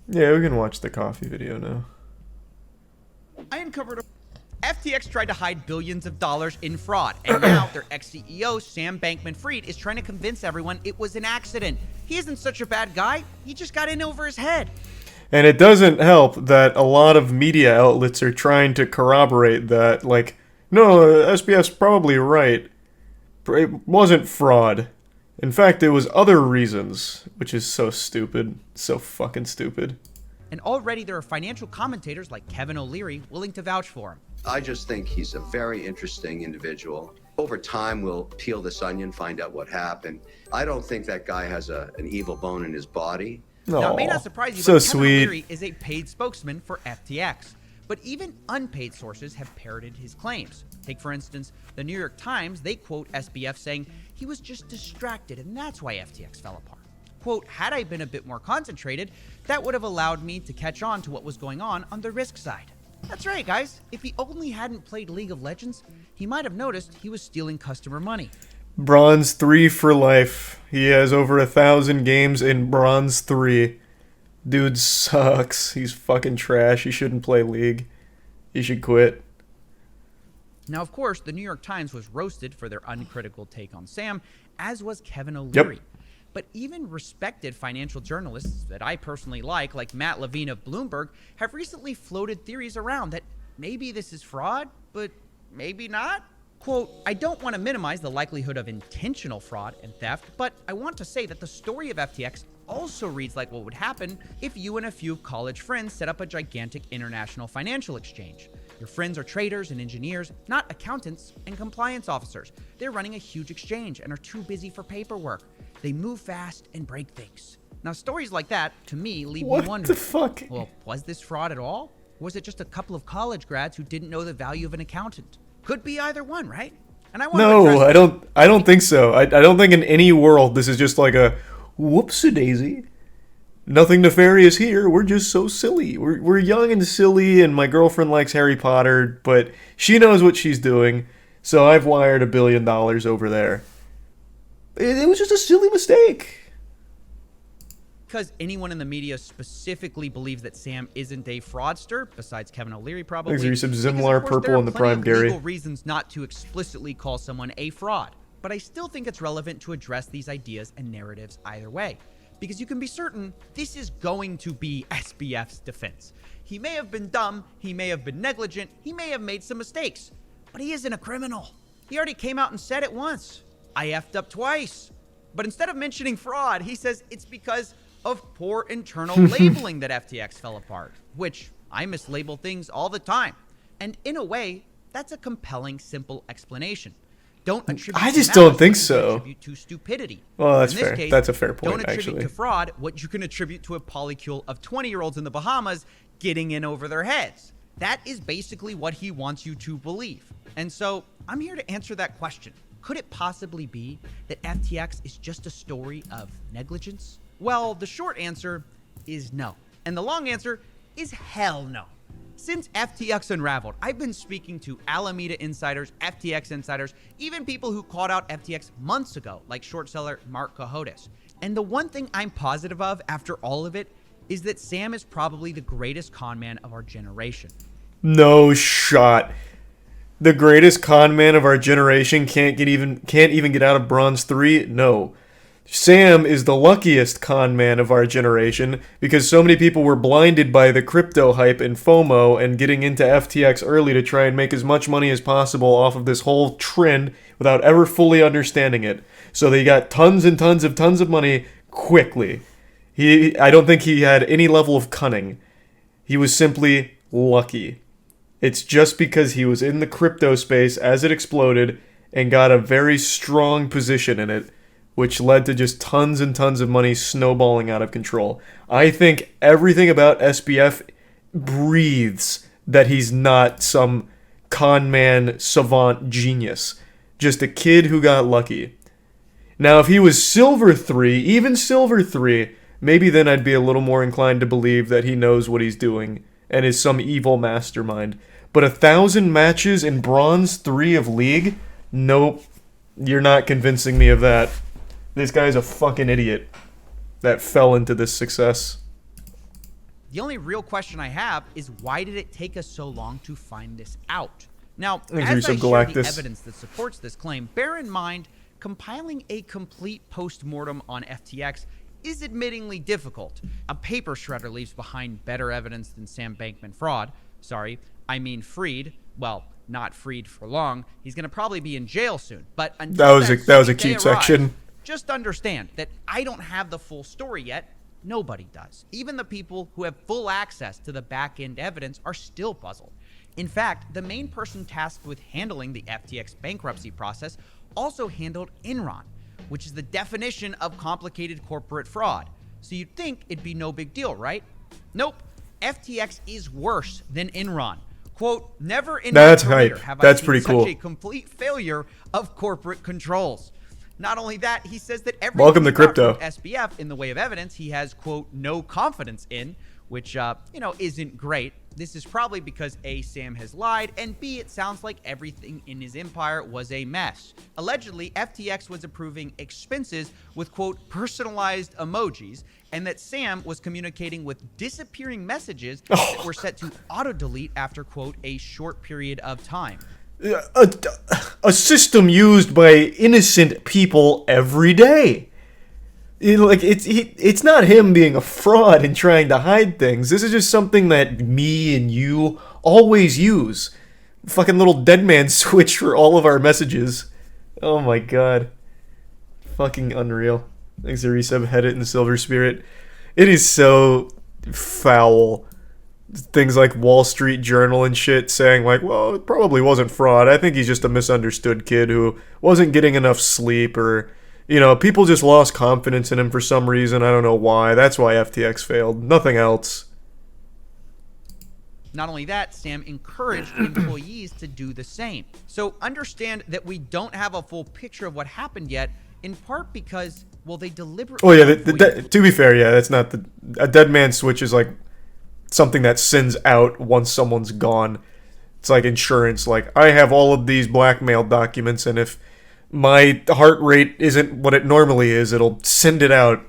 Yeah, we can watch the coffee video now. I uncovered FTX tried to hide billions of dollars in fraud, and now their ex-CEO, Sam Bankman-Fried, is trying to convince everyone it was an accident. He isn't such a bad guy. He just got in over his head. And it doesn't help that a lot of media outlets are trying to corroborate that, like, no, SBF's probably right. It wasn't fraud. In fact, it was other reasons, which is so stupid. So fucking stupid. And already there are financial commentators like Kevin O'Leary willing to vouch for him. I just think he's a very interesting individual. Over time, we'll peel this onion, find out what happened. I don't think that guy has an evil bone in his body. Now, it may not surprise you, so but Kevin sweet. O'Leary is a paid spokesman for FTX. But even unpaid sources have parroted his claims. Take, for instance, the New York Times. They quote SBF saying he was just distracted, and that's why FTX fell apart. Quote, had I been a bit more concentrated, that would have allowed me to catch on to what was going on the risk side. That's right, guys. If he only hadn't played League of Legends, he might have noticed he was stealing customer money. Bronze 3 for life. He has over 1,000 games in Bronze 3. Dude sucks. He's fucking trash. He shouldn't play League. He should quit. Now, of course, the New York Times was roasted for their uncritical take on Sam, as was Kevin O'Leary. Yep. But even respected financial journalists that I personally like Matt Levine of Bloomberg, have recently floated theories around that maybe this is fraud, but maybe not. Quote, I don't want to minimize the likelihood of intentional fraud and theft, but I want to say that the story of FTX also reads like what would happen if you and a few college friends set up a gigantic international financial exchange. Your friends are traders and engineers, not accountants and compliance officers. They're running a huge exchange and are too busy for paperwork. They move fast and break things. Now, stories like that, to me, leave me wondering. What the fuck? Well, was this fraud at all? Or was it just a couple of college grads who didn't know the value of an accountant? Could be either one, right? And I want No, I don't think so. I don't think in any world this is just like a whoopsie-daisy. Nothing nefarious here. We're just so silly. We're young and silly, and my girlfriend likes Harry Potter, but she knows what she's doing, so I've wired $1 billion over there. It was just a silly mistake. Because anyone in the media specifically believes that Sam isn't a fraudster, besides Kevin O'Leary probably. There's some because, Zimlar of course, purple there are in the plenty prime of dairy. legal reasons not to explicitly call someone a fraud. But I still think it's relevant to address these ideas and narratives either way. Because you can be certain this is going to be SBF's defense. He may have been dumb, he may have been negligent, he may have made some mistakes, but he isn't a criminal. He already came out and said it once. I effed up twice. But instead of mentioning fraud, he says it's because of poor internal labeling that FTX fell apart, which I mislabel things all the time. And in a way, that's a compelling, simple explanation. Don't attribute I just to malice don't think what you so. can attribute to stupidity. Well, that's In this fair. case, That's a fair point, don't attribute actually. to fraud what you can attribute to a polycule of 20-year-olds in the Bahamas getting in over their heads. That is basically what he wants you to believe. And so I'm here to answer that question. Could it possibly be that FTX is just a story of negligence? Well, the short answer is no. And the long answer is hell no. Since FTX unraveled, I've been speaking to Alameda insiders, FTX insiders, even people who called out FTX months ago, like short seller Mark Cohodes. And the one thing I'm positive of after all of it is that Sam is probably the greatest con man of our generation. No shot. The greatest con man of our generation can't even get out of Bronze 3? No. Sam is the luckiest con man of our generation because so many people were blinded by the crypto hype and FOMO and getting into FTX early to try and make as much money as possible off of this whole trend without ever fully understanding it. So they got tons of money quickly. I don't think he had any level of cunning. He was simply lucky. It's just because he was in the crypto space as it exploded and got a very strong position in it, which led to just tons and tons of money snowballing out of control. I think everything about SBF breathes that he's not some con man savant genius. Just a kid who got lucky. Now, if he was Silver 3, even Silver 3, maybe then I'd be a little more inclined to believe that he knows what he's doing and is some evil mastermind. But 1,000 matches in Bronze 3 of League? Nope. You're not convincing me of that. This guy's a fucking idiot that fell into this success. The only real question I have is why did it take us so long to find this out? Now, as I share the evidence that supports this claim, bear in mind, compiling a complete post-mortem on FTX is admittingly difficult. A paper shredder leaves behind better evidence than Sam Bankman fraud. Sorry, I mean freed. Well, not freed for long. He's going to probably be in jail soon. But until that was a cheat section. Just understand that I don't have the full story yet. Nobody does. Even the people who have full access to the back-end evidence are still puzzled. In fact, the main person tasked with handling the FTX bankruptcy process also handled Enron, which is the definition of complicated corporate fraud. So you'd think it'd be no big deal, right? Nope. FTX is worse than Enron. Quote, never in my career have I seen such a complete failure of corporate controls. Not only that, he says that everything Welcome to crypto. SBF in the way of evidence he has, quote, no confidence in, which, isn't great. This is probably because A, Sam has lied, and B, it sounds like everything in his empire was a mess. Allegedly, FTX was approving expenses with, quote, personalized emojis, and that Sam was communicating with disappearing messages that were set to auto-delete after, quote, a short period of time. A system used by innocent people every day. It's not him being a fraud and trying to hide things. This is just something that me and you always use. Fucking little dead man switch for all of our messages. Oh my god. Fucking unreal. Thanks to resub, Head It and Silver Spirit. It is so foul. Things like Wall Street Journal and shit saying like, well, it probably wasn't fraud. I think he's just a misunderstood kid who wasn't getting enough sleep, or, people just lost confidence in him for some reason. I don't know why. That's why FTX failed. Nothing else. Not only that, Sam encouraged employees to do the same. So understand that we don't have a full picture of what happened yet, in part because, well, they deliberately... Oh yeah, to be fair, yeah, that's not a dead man switch is like something that sends out once someone's gone. It's like insurance. Like, I have all of these blackmail documents, and if my heart rate isn't what it normally is, it'll send it out.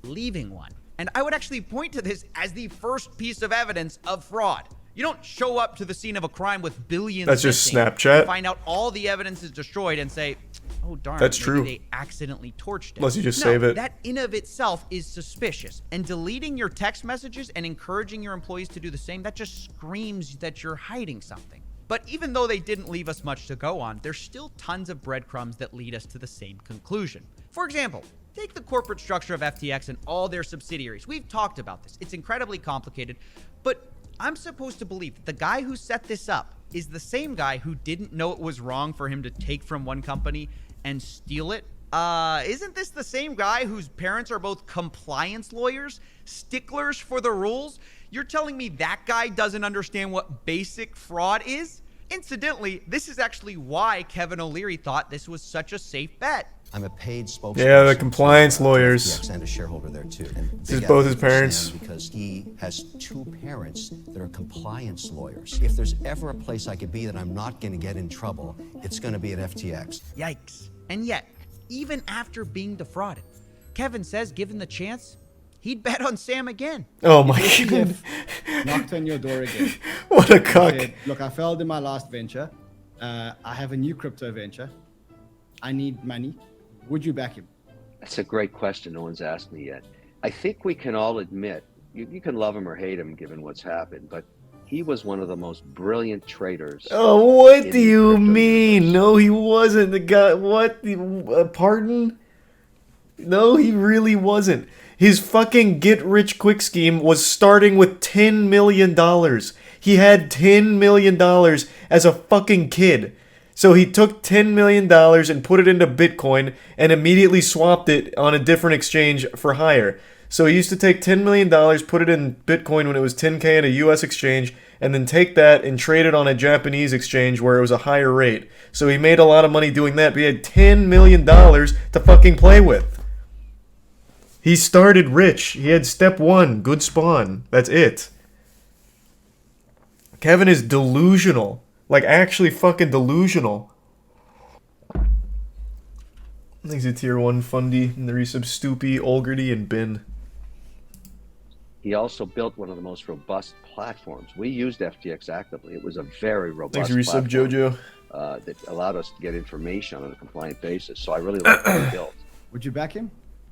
Leaving one. And I would actually point to this as the first piece of evidence of fraud. You don't show up to the scene of a crime with billions. That's just Snapchat. Find out all the evidence is destroyed and say, oh darn, that's true. They accidentally torched it. Unless you just save it. That in of itself is suspicious. And deleting your text messages and encouraging your employees to do the same, that just screams that you're hiding something. But even though they didn't leave us much to go on, there's still tons of breadcrumbs that lead us to the same conclusion. For example, take the corporate structure of FTX and all their subsidiaries. We've talked about this. It's incredibly complicated, but I'm supposed to believe that the guy who set this up is the same guy who didn't know it was wrong for him to take from one company and steal it. Isn't this the same guy whose parents are both compliance lawyers, sticklers for the rules? You're telling me that guy doesn't understand what basic fraud is? Incidentally, this is actually why Kevin O'Leary thought this was such a safe bet. I'm a paid spokesperson. Yeah, the compliance lawyers. And a shareholder there too. And this is both his parents. Because he has two parents that are compliance lawyers. If there's ever a place I could be that I'm not going to get in trouble, it's going to be at FTX. Yikes. And yet, even after being defrauded, Kevin says, given the chance, he'd bet on Sam again. Oh my god. Knocked on your door again. What a cuck. Said, look, I failed in my last venture. I have a new crypto venture. I need money. Would you back him? That's a great question. No one's asked me yet. I think we can all admit, you can love him or hate him given what's happened, but he was one of the most brilliant traders. Oh, what do you mean? No, he wasn't. The guy, what? Pardon? No, he really wasn't. His fucking get-rich-quick scheme was starting with $10 million. He had $10 million as a fucking kid. So he took $10 million and put it into Bitcoin and immediately swapped it on a different exchange for higher. So he used to take $10 million, put it in Bitcoin when it was 10K at a US exchange, and then take that and trade it on a Japanese exchange where it was a higher rate. So he made a lot of money doing that, but he had $10 million to fucking play with. He started rich. He had step one, good spawn. That's it. Kevin is delusional. Like, actually fucking delusional. Thanks to Tier 1 Fundy and the resub Stoopy, Olgerty, and Bin. He also built one of the most robust platforms. We used FTX actively. It was a very robust Thanks, Resub platform Jojo. That allowed us to get information on a compliant basis. So I really like what he built. Would you back him?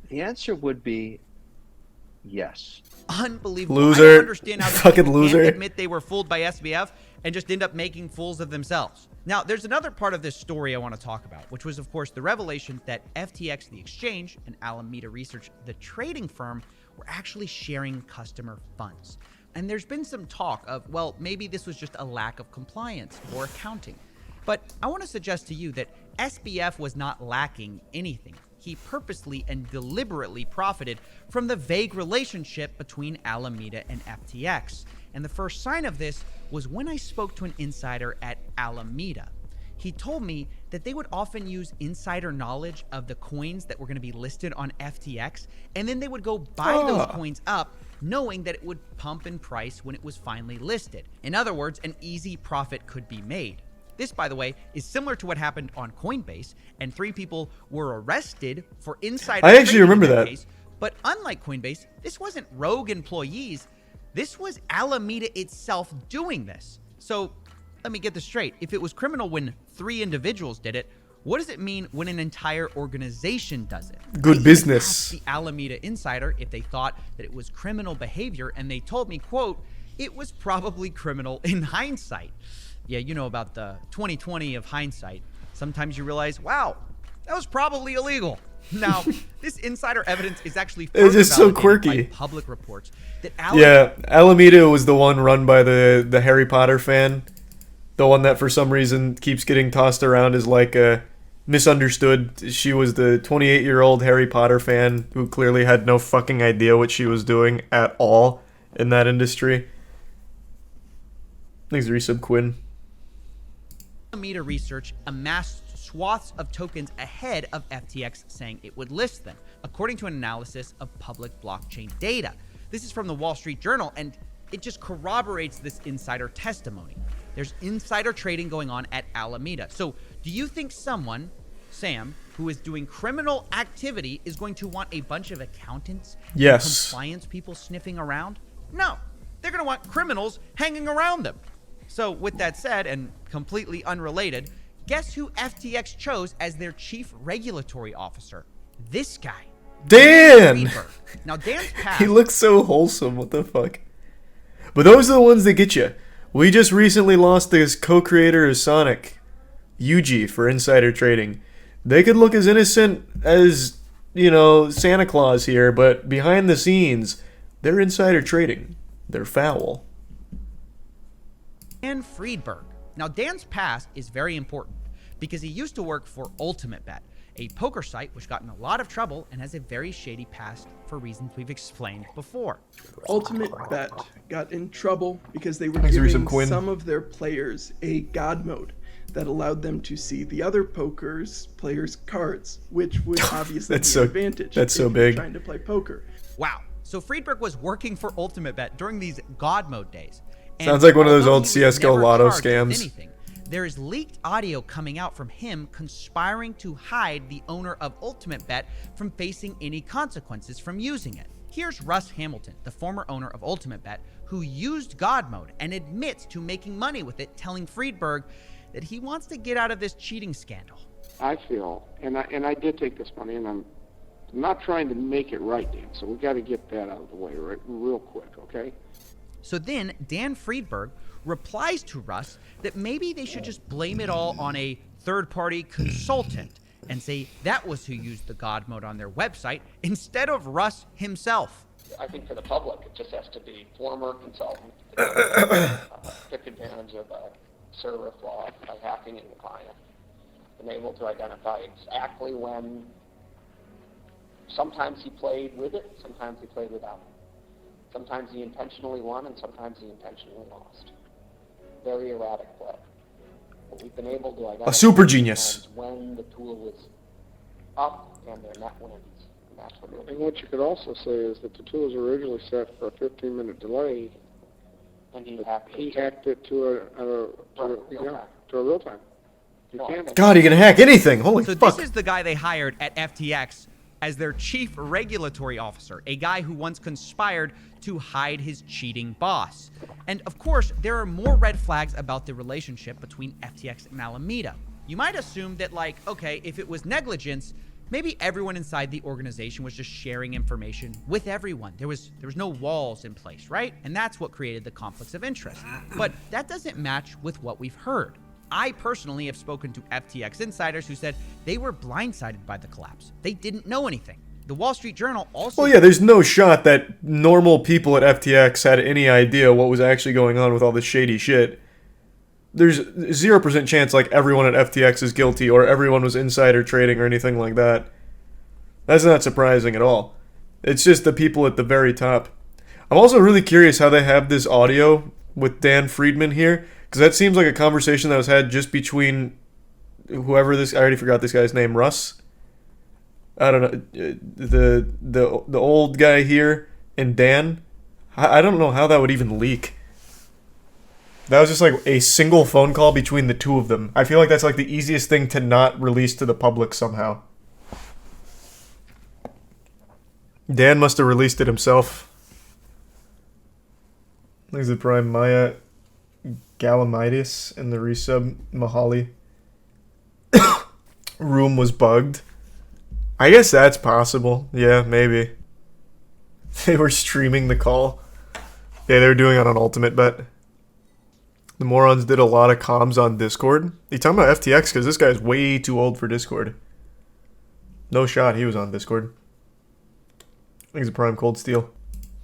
The answer would be yes. Unbelievable. Loser. I don't understand how these Fucking people loser. can't admit they were fooled by SBF and just end up making fools of themselves. Now, there's another part of this story I want to talk about, which was, of course, the revelation that FTX, the exchange, and Alameda Research, the trading firm, were actually sharing customer funds. And there's been some talk of, well, maybe this was just a lack of compliance or accounting. But I want to suggest to you that SBF was not lacking anything. He purposely and deliberately profited from the vague relationship between Alameda and FTX. And the first sign of this was when I spoke to an insider at Alameda. He told me that they would often use insider knowledge of the coins that were going to be listed on FTX, and then they would go buy those coins up, knowing that it would pump in price when it was finally listed. In other words, an easy profit could be made. This, by the way, is similar to what happened on Coinbase, and 3 people were arrested for insider I actually trading in remember that. case. But unlike Coinbase, this wasn't rogue employees. This was Alameda itself doing this. So let me get this straight. If it was criminal when 3 individuals did it, what does it mean when an entire organization does it? Good I even business. asked the Alameda insider if they thought that it was criminal behavior, and they told me, quote, it was probably criminal in hindsight. Yeah, you know about the 2020 of hindsight. Sometimes you realize, wow, that was probably illegal. Now, this insider evidence is actually It's just so validated quirky. by public reports that Yeah, Alameda was the one run by the Harry Potter fan. The one that for some reason keeps getting tossed around as like a misunderstood. She was the 28-year-old Harry Potter fan who clearly had no fucking idea what she was doing at all in that industry. Thanks, Resub Quinn. Alameda Research amassed swaths of tokens ahead of FTX saying it would list them, according to an analysis of public blockchain data. This is from the Wall Street Journal, and it just corroborates this insider testimony. There's insider trading going on at Alameda. So do you think someone, Sam, who is doing criminal activity is going to want a bunch of accountants and Yes. compliance people sniffing around? No. They're going to want criminals hanging around them. So with that said, and completely unrelated, guess who FTX chose as their chief regulatory officer? This guy. Dan! Friedberg. Now, Dan's past... He looks so wholesome. What the fuck? But those are the ones that get you. We just recently lost this co-creator of Sonic, Yuji, for insider trading. They could look as innocent as, you know, Santa Claus here, but behind the scenes, they're insider trading. They're foul. Dan Friedberg. Now, Dan's past is very important because he used to work for UltimateBet, a poker site which got in a lot of trouble and has a very shady past for reasons we've explained before. UltimateBet got in trouble because they were Thanks, Resub giving Quinn. some of their players a god mode that allowed them to see the other players' cards, which would obviously That's be so- an advantage that's if so you were big. trying to play poker. Wow. So Friedberg was working for UltimateBet during these God mode days. And Sounds like one of those although old he was CS:GO never lotto charged with scams. anything, there is leaked audio coming out from him conspiring to hide the owner of UltimateBet from facing any consequences from using it. Here's Russ Hamilton, the former owner of UltimateBet, who used God mode and admits to making money with it, telling Friedberg that he wants to get out of this cheating scandal. I feel, and I did take this money, and I'm not trying to make it right, Dan. So we got to get that out of the way real quick, okay? So then Dan Friedberg replies to Russ that maybe they should just blame it all on a third-party consultant and say that was who used the God mode on their website instead of Russ himself. I think for the public, it just has to be former consultant took advantage of a server flaw by hacking into the client, and able to identify exactly when. Sometimes he played with it, sometimes he played without it. Sometimes he intentionally won, and sometimes he intentionally lost. Very erratic play. But we've been able to identify A super genius. times when the tool was up and their net wins. And that's what And what you could also say is that the tool was originally set for a 15-minute delay. and he hacked He it. hacked it to a real time. You No, can't. God, he can hack anything. Holy So fuck. this is the guy they hired at FTX as their chief regulatory officer, a guy who once conspired to hide his cheating boss. And of course, there are more red flags about the relationship between FTX and Alameda. You might assume that, like, okay, if it was negligence, maybe everyone inside the organization was just sharing information with everyone. There was no walls in place, right? And that's what created the conflicts of interest. But that doesn't match with what we've heard. I personally have spoken to FTX insiders who said they were blindsided by the collapse. They didn't know anything. The Wall Street Journal also... Well, yeah, there's no shot that normal people at FTX had any idea what was actually going on with all this shady shit. There's 0% chance like everyone at FTX is guilty or everyone was insider trading or anything like that. That's not surprising at all. It's just the people at the very top. I'm also really curious how they have this audio with Dan Friedman here, because that seems like a conversation that was had just between whoever this... I already forgot this guy's name. Russ? I don't know. The old guy here and Dan. I don't know how that would even leak. That was just like a single phone call between the two of them. I feel like that's like the easiest thing to not release to the public somehow. Dan must have released it himself. There's the Prime Maya Galamidis and the resub Mahali. Room was bugged. I guess that's possible. Yeah, maybe. They were streaming the call. Yeah, they were doing it on Ultimate Bet. The morons did a lot of comms on Discord. You talking about FTX? Because this guy's way too old for Discord. No shot he was on Discord. I think he's a prime cold steel.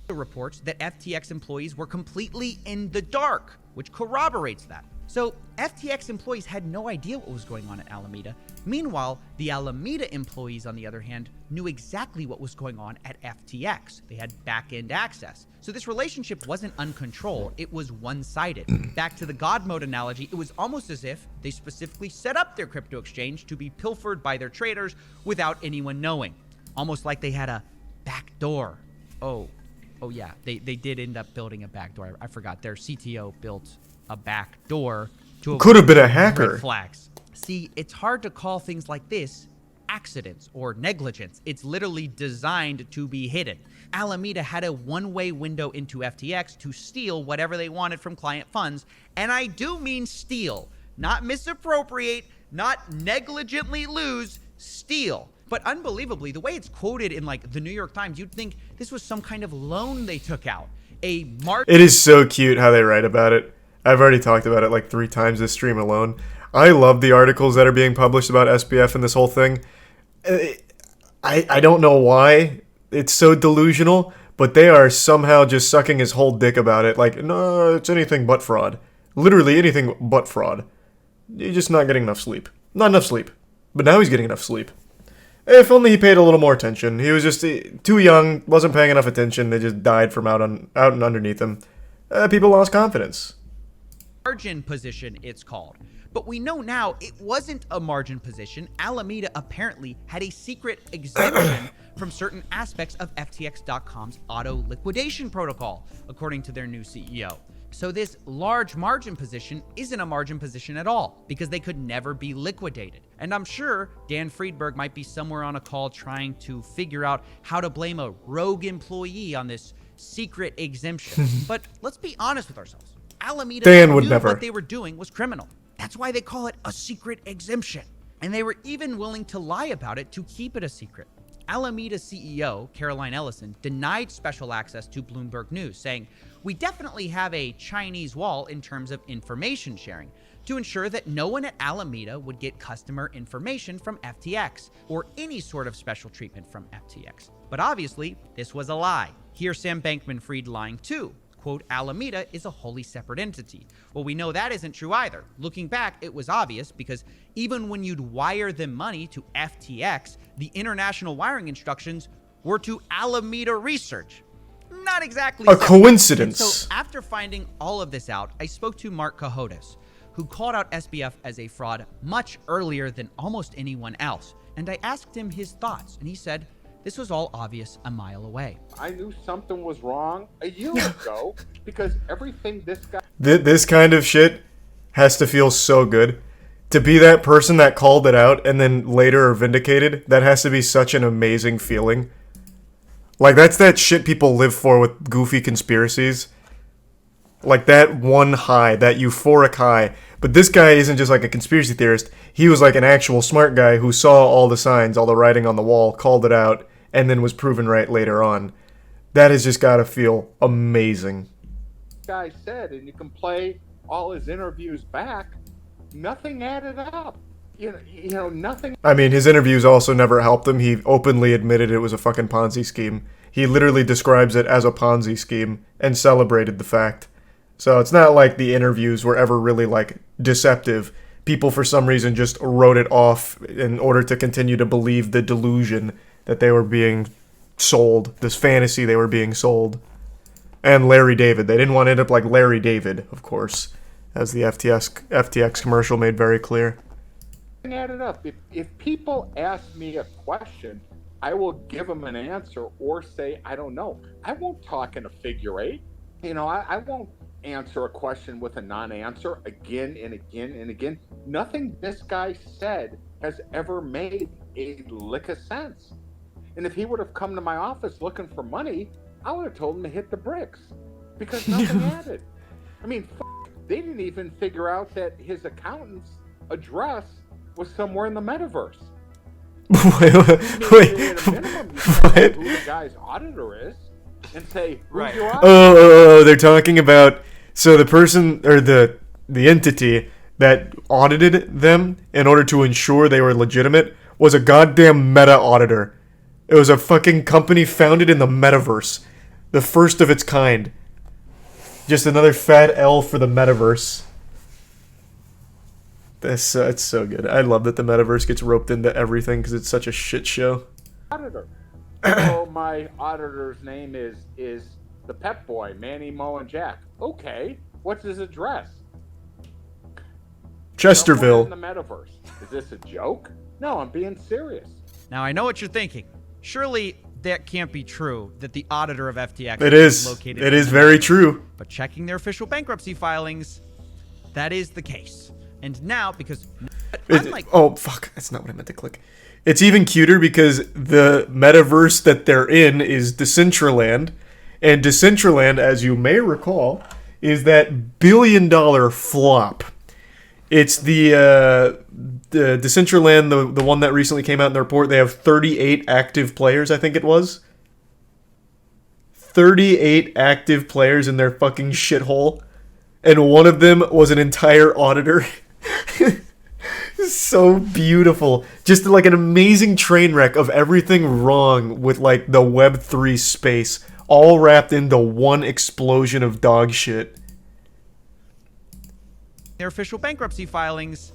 Reports that FTX employees were completely in the dark, which corroborates that. So FTX employees had no idea what was going on at Alameda. Meanwhile, the Alameda employees, on the other hand, knew exactly what was going on at FTX. They had back-end access. So this relationship wasn't uncontrolled, it was one-sided. Back to the God mode analogy, it was almost as if they specifically set up their crypto exchange to be pilfered by their traders without anyone knowing. Almost like they had a back door. Oh yeah, they did end up building a back door. I forgot. Their CTO built a back door to could have been a hacker. Red flags. See, it's hard to call things like this accidents or negligence. It's literally designed to be hidden. Alameda had a one-way window into FTX to steal whatever they wanted from client funds, and I do mean steal, not misappropriate, not negligently lose, steal. But unbelievably, the way it's quoted in like the New York Times, you'd think this was some kind of loan they took out. It is so cute how they write about it. I've already talked about it like 3 times this stream alone. I love the articles that are being published about SBF and this whole thing. I don't know why it's so delusional, but they are somehow just sucking his whole dick about it. Like, no, it's anything but fraud. Literally anything but fraud. You're just not getting enough sleep. Not enough sleep. But now he's getting enough sleep. If only he paid a little more attention. He was just too young, wasn't paying enough attention. They just died from out and underneath him. People lost confidence. Margin position, it's called. But we know now it wasn't a margin position. Alameda apparently had a secret exemption from certain aspects of FTX.com's auto liquidation protocol, according to their new CEO. So this large margin position isn't a margin position at all, because they could never be liquidated. And I'm sure Dan Friedberg might be somewhere on a call trying to figure out how to blame a rogue employee on this secret exemption. But let's be honest with ourselves. Alameda knew what they were doing was criminal. That's why they call it a secret exemption. And they were even willing to lie about it to keep it a secret. Alameda CEO, Caroline Ellison, denied special access to Bloomberg News, saying, "We definitely have a Chinese wall in terms of information sharing to ensure that no one at Alameda would get customer information from FTX or any sort of special treatment from FTX." But obviously, this was a lie. Here's Sam Bankman-Fried lying too. Quote, "Alameda is a wholly separate entity." Well, we know that isn't true either. Looking back, it was obvious because even when you'd wire them money to FTX, the international wiring instructions were to Alameda Research. Not exactly a coincidence. And so after finding all of this out, I spoke to Mark Cohodes, who called out SBF as a fraud much earlier than almost anyone else. And I asked him his thoughts, and he said, this was all obvious a mile away. I knew something was wrong a year ago because everything this guy... This kind of shit has to feel so good. to be that person that called it out and then later are vindicated, that has to be such an amazing feeling. Like, that's that shit people live for with goofy conspiracies. Like, that one high, that euphoric high. But this guy isn't just like a conspiracy theorist. He was like an actual smart guy who saw all the signs, all the writing on the wall, called it out, and then was proven right later on. That has just got to feel amazing. Guy said, and you can play all his interviews back, nothing added up. You know, nothing. I mean, his interviews also never helped him. He openly admitted it was a fucking Ponzi scheme. He literally describes it as a Ponzi scheme and celebrated the fact. So it's not like the interviews were ever really, like, deceptive. People, for some reason, just wrote it off in order to continue to believe the delusion that they were being sold, this fantasy they were being sold. And Larry David. They didn't want to end up like Larry David, of course, as the FTX commercial made very clear. Added up. If people ask me a question, I will give them an answer or say, I don't know. I won't talk in a figure eight. You know, I won't answer a question with a non-answer again and again and again. Nothing this guy said has ever made a lick of sense. And if he would have come to my office looking for money, I would have told him to hit the bricks because nothing added. I mean, they didn't even figure out that his accountant's address was somewhere in the metaverse. Wait, what? Who the guy's auditor is, and say, who's your auditor? Oh, they're talking about, so the person, or the entity that audited them in order to ensure they were legitimate was a goddamn meta auditor. It was a fucking company founded in the metaverse. The first of its kind. Just another fat L for the metaverse. It's so good. I love that the metaverse gets roped into everything because it's such a shit show. Auditor. So my auditor's name is the Pep Boy, Manny, Mo, and Jack. Okay, what's his address? Chesterville. In the metaverse. Is this a joke? No, I'm being serious. Now I know what you're thinking. Surely that can't be true that the auditor of FTX It is. located. It is very true. But checking their official bankruptcy filings, that is the case. And now, because oh fuck, that's not what I meant to click. It's even cuter because the metaverse that they're in is Decentraland, and Decentraland, as you may recall, is that billion-dollar flop. It's the Decentraland, the one that recently came out in the report. They have 38 active players, I think it was. 38 active players in their fucking shithole, and one of them was an entire auditor. So beautiful. Just like an amazing train wreck of everything wrong with like the Web3 space, all wrapped into one explosion of dog shit. Their official bankruptcy filings,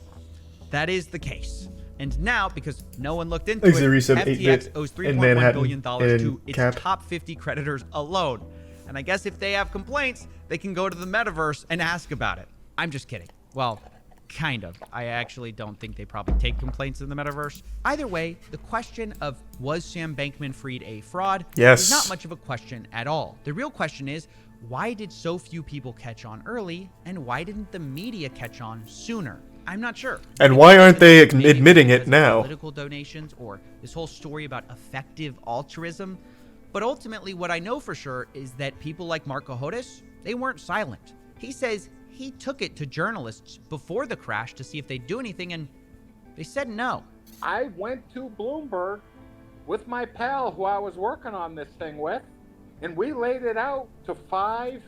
that is the case. And now, because no one looked into it, FTX owes $3.1 billion to its top 50 creditors alone. And I guess if they have complaints, they can go to the metaverse and ask about it. I'm just kidding. Well, kind of. I actually don't think they probably take complaints in the metaverse. Either way, the question of was Sam Bankman-Fried a fraud is not much of a question at all. The real question is, why did so few people catch on early, and why didn't the media catch on sooner? I'm not sure. And why aren't they admitting it now? Political donations or this whole story about effective altruism. But ultimately, what I know for sure is that people like Mark Cohodes, they weren't silent. He says he took it to journalists before the crash to see if they'd do anything, and they said no. I went to Bloomberg with my pal who I was working on this thing with, and we laid it out to five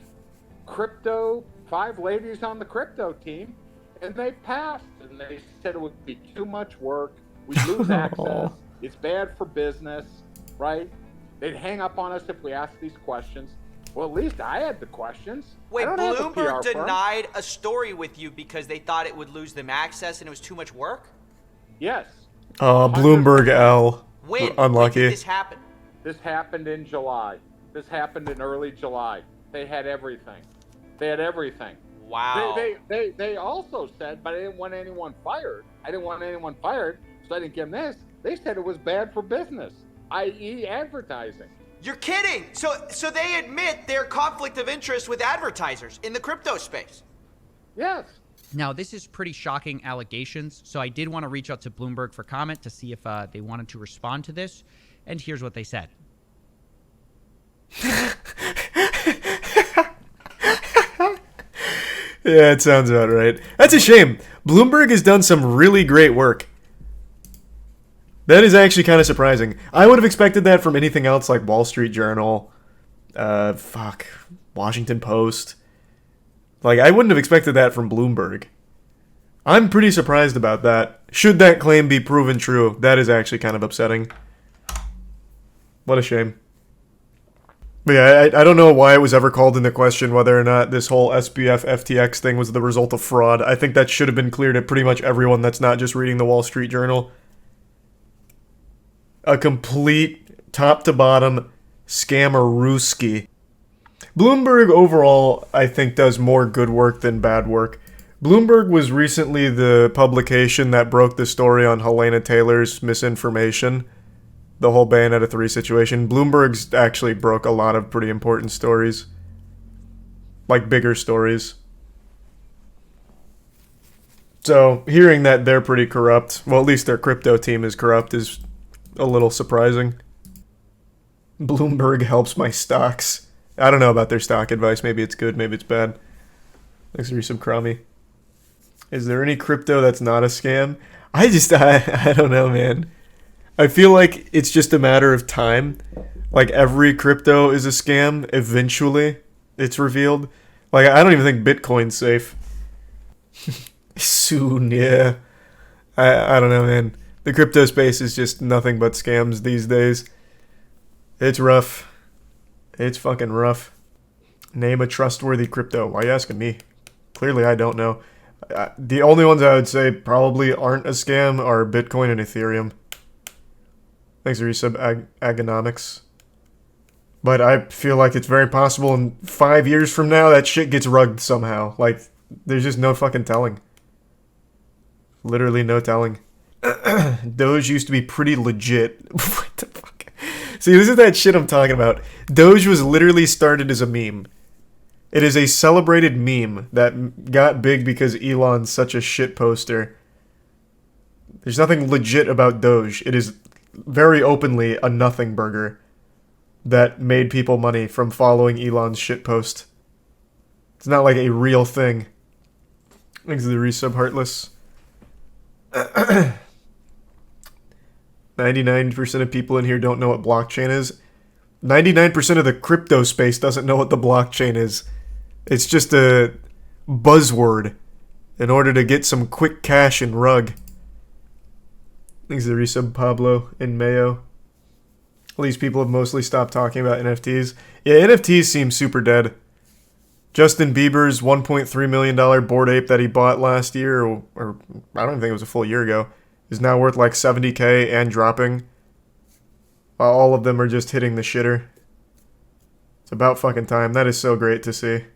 ladies on the crypto team, and they passed, and they said it would be too much work, we'd lose access, it's bad for business, right? They'd hang up on us if we asked these questions. Well, at least I had the questions. Wait, Bloomberg denied a story with you because they thought it would lose them access and it was too much work? Yes. Bloomberg L. When? Unlucky. When did this happen? This happened in July. This happened in early July. They had everything. Wow. They also said, but I didn't want anyone fired. So I didn't give them this. They said it was bad for business, i.e. advertising. You're kidding. So they admit their conflict of interest with advertisers in the crypto space. Yes. Now, this is pretty shocking allegations, so I did want to reach out to Bloomberg for comment to see if they wanted to respond to this, and here's what they said. Yeah, it sounds about right. That's a shame. Bloomberg has done some really great work. That is actually kind of surprising. I would have expected that from anything else like Wall Street Journal, Washington Post. Like, I wouldn't have expected that from Bloomberg. I'm pretty surprised about that. Should that claim be proven true, that is actually kind of upsetting. What a shame. But yeah, I don't know why it was ever called into question whether or not this whole SBF FTX thing was the result of fraud. I think that should have been clear to pretty much everyone that's not just reading the Wall Street Journal. A complete, top-to-bottom scammerooski. Bloomberg overall, I think, does more good work than bad work. Bloomberg was recently the publication that broke the story on Helena Taylor's misinformation. The whole Bayonetta 3 situation. Bloomberg's actually broke a lot of pretty important stories. Like, bigger stories. So, hearing that they're pretty corrupt, well, at least their crypto team is corrupt, is a little surprising. Bloomberg helps my stocks. I don't know about their stock advice. Maybe it's good, maybe it's bad. Thanks for some crummy. Is there any crypto that's not a scam? I don't know, man. I feel like it's just a matter of time. Like, every crypto is a scam. Eventually, it's revealed. Like, I don't even think Bitcoin's safe. Soon, yeah. I don't know, man. The crypto space is just nothing but scams these days. It's rough. It's fucking rough. Name a trustworthy crypto. Why are you asking me? Clearly, I don't know. The only ones I would say probably aren't a scam are Bitcoin and Ethereum. Thanks for resub Agonomics. But I feel like it's very possible in 5 years from now that shit gets rugged somehow. Like, there's just no fucking telling. Literally no telling. Doge used to be pretty legit. What the fuck? See, this is that shit I'm talking about. Doge was literally started as a meme. It is a celebrated meme that got big because Elon's such a shit poster. There's nothing legit about Doge. It is very openly a nothing burger that made people money from following Elon's shitpost. It's not like a real thing. Thanks to the resub, Heartless. 99% of people in here don't know what blockchain is. 99% of the crypto space doesn't know what the blockchain is. It's just a buzzword in order to get some quick cash and rug. Thanks to the resub, Pablo and Mayo. At least people have mostly stopped talking about NFTs. Yeah, NFTs seem super dead. Justin Bieber's $1.3 million Bored Ape that he bought last year, or I don't even think it was a full year ago, is now worth like $70K and dropping. While all of them are just hitting the shitter. It's about fucking time. That is so great to see.